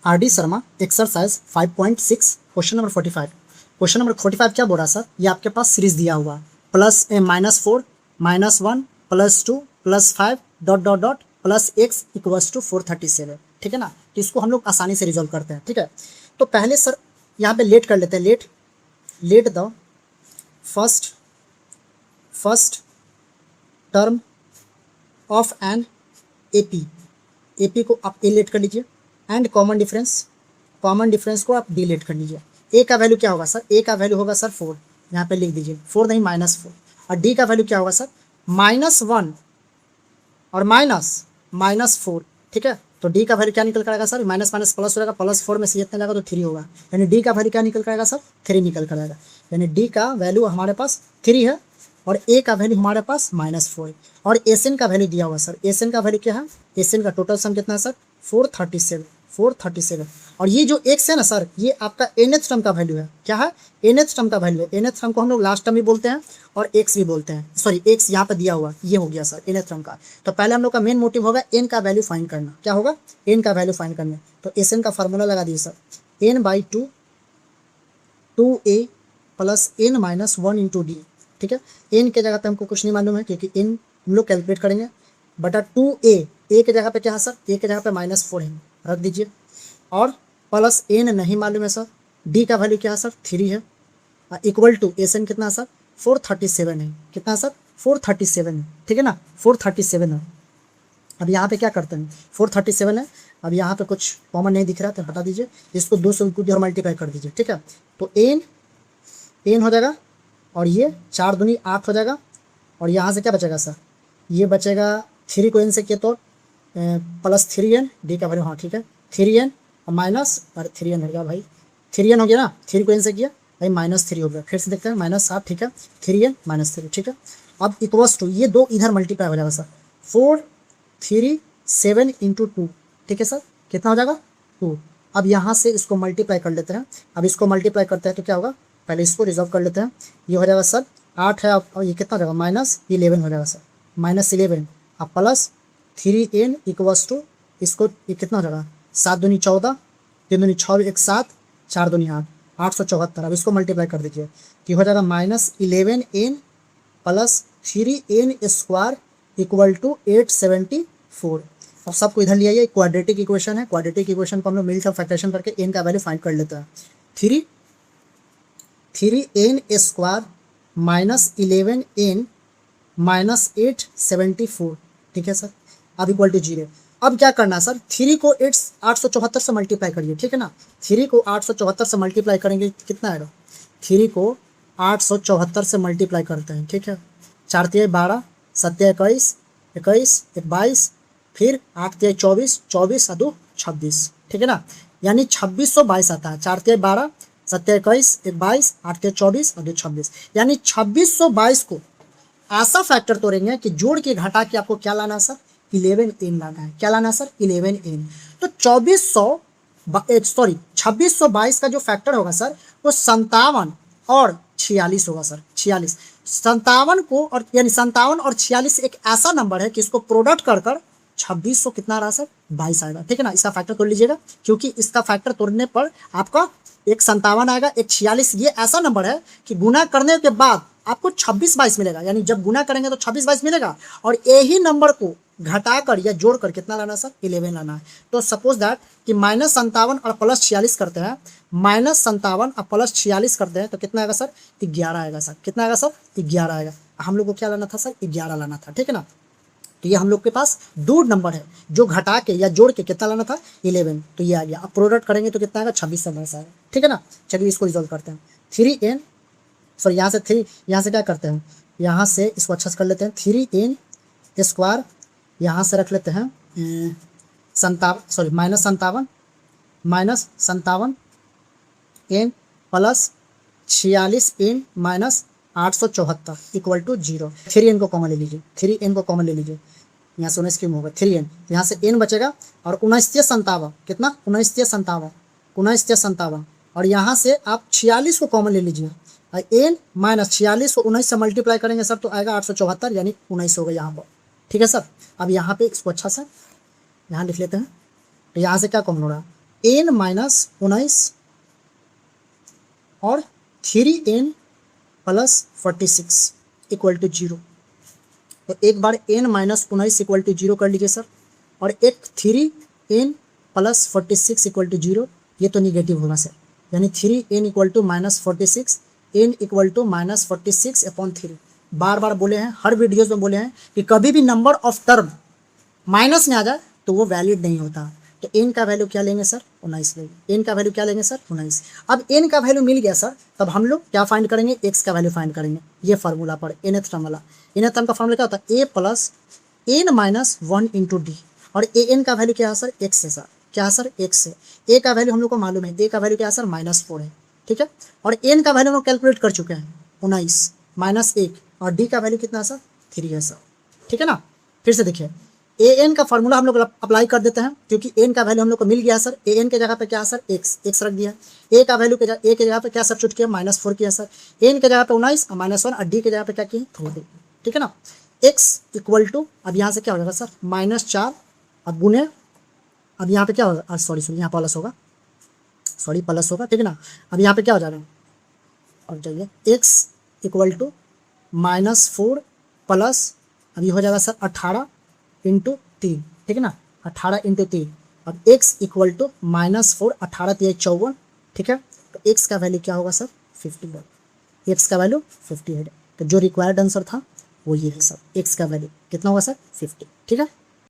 R D Sharma exercise 5.6 question number 45। Question number 45 क्या बोल रहा है सर, ये आपके पास सीरीज दिया हुआ plus -4 -1 +2 +5 dot dot dot plus X equals to 437। ठीक है ना, तो इसको हम लोग आसानी से रिजॉल्व करते हैं। ठीक है, तो पहले सर यहाँ पे लेट कर लेते हैं। Let the first term of an AP को आप ए लेट कर लीजिए एंड कॉमन डिफरेंस को आप डी लेट कर लीजिए। ए का वैल्यू क्या होगा सर, ए का वैल्यू होगा सर 4, यहाँ पे लिख दीजिए 4 नहीं -4। और डी का वैल्यू क्या होगा सर -1 और -4। ठीक है, तो डी का वैल्यू क्या निकल कर आएगा सर, माइनस माइनस प्लस हो जाएगा, +4 में से जितना जाएगा तो 3 होगा, यानी डी का वैल्यू क्या निकल कर आएगा सर 3 निकल कर आएगा। यानी डी का वैल्यू हमारे पास 3 है और ए का वैल्यू हमारे पास -4 है। और एसएन का वैल्यू दिया हुआ सर, एसएन का वैल्यू क्या है, एसएन का टोटल सम कितना है सर 437। और ये जो एक्स है ना सर, ये आपका nth टर्म का वैल्यू है। क्या है, nth टर्म का वैल्यू है। nth टर्म को हम लोग लास्ट टर्म भी बोलते हैं और एक्स भी बोलते हैं। सॉरी, एक्स यहाँ पे दिया हुआ ये हो गया सर nth टर्म का। तो पहले हम लोग का मेन मोटिव होगा एन का वैल्यू फाइंड करना। क्या होगा, एन का वैल्यू फाइंड करना। तो एस एन का फार्मूला लगा दिए sir, n/2 2a + n - 1 × d। ठीक है, एन के जगह पे हमको कुछ नहीं मालूम है क्योंकि एन हम लोग कैलकुलेट करेंगे, बटा 2a, ए के जगह पे क्या है सर, ए के जगह पे -4 है, रख दीजिए। और प्लस एन नहीं मालूम है सर, डी का वैल्यू क्या है सर 3 है, इक्वल टू एस एन कितना है सर 437 है। कितना सर 437 है। ठीक है ना, 437 है। अब यहाँ पे क्या करते हैं, 437 है। अब यहाँ पे कुछ कॉमन नहीं दिख रहा तो हटा दीजिए, इसको 2 से और मल्टीप्लाई कर दीजिए। ठीक है, तो एन हो जाएगा और ये 4 दूनी 8 हो जाएगा। और यहाँ से क्या बचेगा सर, ये बचेगा 3 को एन से किया तो +3n, डी का वैल्यू, हाँ ठीक है 3n और माइनस, अरे 3n हो गया भाई, 3n हो गया ना, 3 को एन से किया भाई -3 हो गया। फिर से देखते हैं -7, ठीक है 3n -3। ठीक है, अब इक्वल्स टू ये 2 इधर मल्टीप्लाई हो जाएगा सर 437 × 2। ठीक है सर, कितना हो जाएगा 2। अब यहाँ से इसको मल्टीप्लाई कर लेते हैं। अब इसको मल्टीप्लाई करते हैं तो क्या होगा, पहले इसको रिजॉल्व कर लेते हैं। ये हो जाएगा सर 8 है और ये कितना हो जाएगा -11 हो जाएगा सर, -11 अब +3n इक्वल्स टू इसको, ये कितना हो जाएगा 7 दूनी 14, 3 दूनी 6, 1 7, 4 दूनी 8, 874। अब इसको मल्टीप्लाई कर दीजिए कि हो जाएगा -11n + 3n² इक्वल टू 874। अब सबको इधर लिया, ये क्वाड्रेटिक इक्वेशन है। क्वाड्रेटिक इक्वेशन को हम लोग मिल सब फैक्टरेशन करके n का वैल्यू फाइंड कर लेते हैं। 3n² -11n -874। ठीक है सर, अब इक्वल टू 0। अब क्या करना है सर, 3 को 874 से मल्टीप्लाई करिए। ठीक है ना, 3 को 874 से मल्टीप्लाई करेंगे कितना आएगा, 3 को 874 से मल्टीप्लाई करते हैं। ठीक है, 4 × 12, 7 × 21, 21 × 22, फिर 8 × 24, 24 और 2 26। ठीक है ना, यानी 2622 आता है। 4 × 12, 7 × 21, 22, 8 × 24 और 2 26, यानी 2622 को ऐसा फैक्टर तोड़ेंगे कि जोड़ के घटा के आपको क्या लाना है सर 11n लाना है। क्या लाना है सर 11n। तो 2622 का जो फैक्टर होगा सर वो 57 और 46 होगा सर, 46। 57 को और यानी 57 और 46 एक ऐसा नंबर है कि इसको प्रोडक्ट कर 2600 कितना रहा सर 22 आएगा। ठीक है ना, इसका फैक्टर तोड़ लीजिएगा क्योंकि इसका फैक्टर तोड़ने पर आपका एक 57 आएगा, एक 46। ये ऐसा नंबर है कि गुना करने के बाद आपको 2622 मिलेगा, यानी जब गुना करेंगे तो 2622 मिलेगा। और यही नंबर को घटाकर या जोड़कर कितना लाना सर 11 लाना है। तो सपोज दैट कि -57 और +46 करते हैं, -57 और +46 करते हैं तो कितना आएगा सर 11 आएगा सर। कितना आएगा सर 11 आएगा। हम लोग को क्या लाना था सर 11 लाना था। ठीक है ना, तो ये हम लोग के पास 2 नंबर है जो घटा के या जोड़ के कितना लाना था 11, तो ये आ गया। अब प्रोडक्ट करेंगे तो कितना आएगा 26 से आएगा। ठीक है ना, चलिए इसको रिजॉल्व करते हैं। 3n सॉरी यहाँ से 3, यहाँ से क्या करते हैं, यहाँ से इसको अच्छा से कर लेते हैं। 3n² यहाँ से रख लेते हैं -57 n + 46n -874 equal to 0। 3n को कॉमन ले लीजिए, 3n को कॉमन ले लीजिए, यहाँ से 19 क्यों होगा 3n, यहाँ से n बचेगा और 19 कितना 19 और यहाँ से आप 46 को कॉमन ले लीजिए। n -46 को 19 से मल्टीप्लाई करेंगे सर तो आएगा 874, यानी 19 होगा यहाँ पर। ठीक है सर, अब यहाँ पे इसको अच्छा सा यहाँ लिख लेते हैं। तो यहाँ से क्या कॉमन हो रहा है एन माइनस 19 और 3n प्लस 46 इक्वल टू 0। तो एक बार n माइनस 19 इक्वल टू 0 कर लीजिए सर, और एक 3n प्लस 46 इक्वल टू 0, ये तो निगेटिव होगा सर, यानी 3n equal to minus 46, n equal to minus 46 upon 3। बार बार बोले हैं, हर वीडियोज में बोले हैं कि कभी भी नंबर ऑफ टर्म माइनस में आ जाए तो वो वैलिड नहीं होता। तो n का वैल्यू क्या लेंगे सर, 19 लेंगे। n का वैल्यू क्या लेंगे सर, 19। अब n का वैल्यू मिल गया सर, तब हम लोग क्या फाइंड करेंगे, x का वैल्यू फाइंड करेंगे। ये फार्मूला पर nth टर्म वाला, nth टर्म का फार्मूला क्या होता है, a plus n minus 1 into D, और an का वैल्यू क्या है सर, x है सर, क्या है सर, x है। a का वैल्यू हम लोग को मालूम है, a का वैल्यू क्या है सर, -4 है, ठीक है। और n का वैल्यू हम लोग कैलकुलेट कर चुके हैं, 19 माइनस 1, और d का वैल्यू कितना है सर, 3 है सर, ठीक है ना। फिर से देखिए, an का फार्मूला हम लोग अप्लाई कर देते हैं, क्योंकि n का वैल्यू हम लोग को मिल गया सर। an के जगह पे क्या है सर, x रख दिया। a का वैल्यू a के जगह पे क्या सब्स्टिट्यूट किया, -4 किया सर। n के जगह पे 19 और -1, और d के जगह पे क्या किए, 3, ठीक है ना। x इक्वल टू, अब यहाँ से क्या हो जाएगा सर, -4, अब गुने, अब यहाँ पे क्या होगा, सॉरी यहाँ प्लस होगा, प्लस होगा, ठीक है ना। अब यहाँ पे क्या हो जाएगा, और जाइए, x इक्वल टू -4 प्लस, अब ये हो जाएगा सर 18 इंटू 3, ठीक है ना, 18 इंटू 3। अब x इक्वल टू -4, 18 3 54, ठीक है। तो x का वैल्यू क्या होगा सर, 50 है। x का वैल्यू 50 है। तो जो रिक्वायर्ड आंसर था वो ये है सर, x का वैल्यू कितना होगा सर, 50, ठीक है।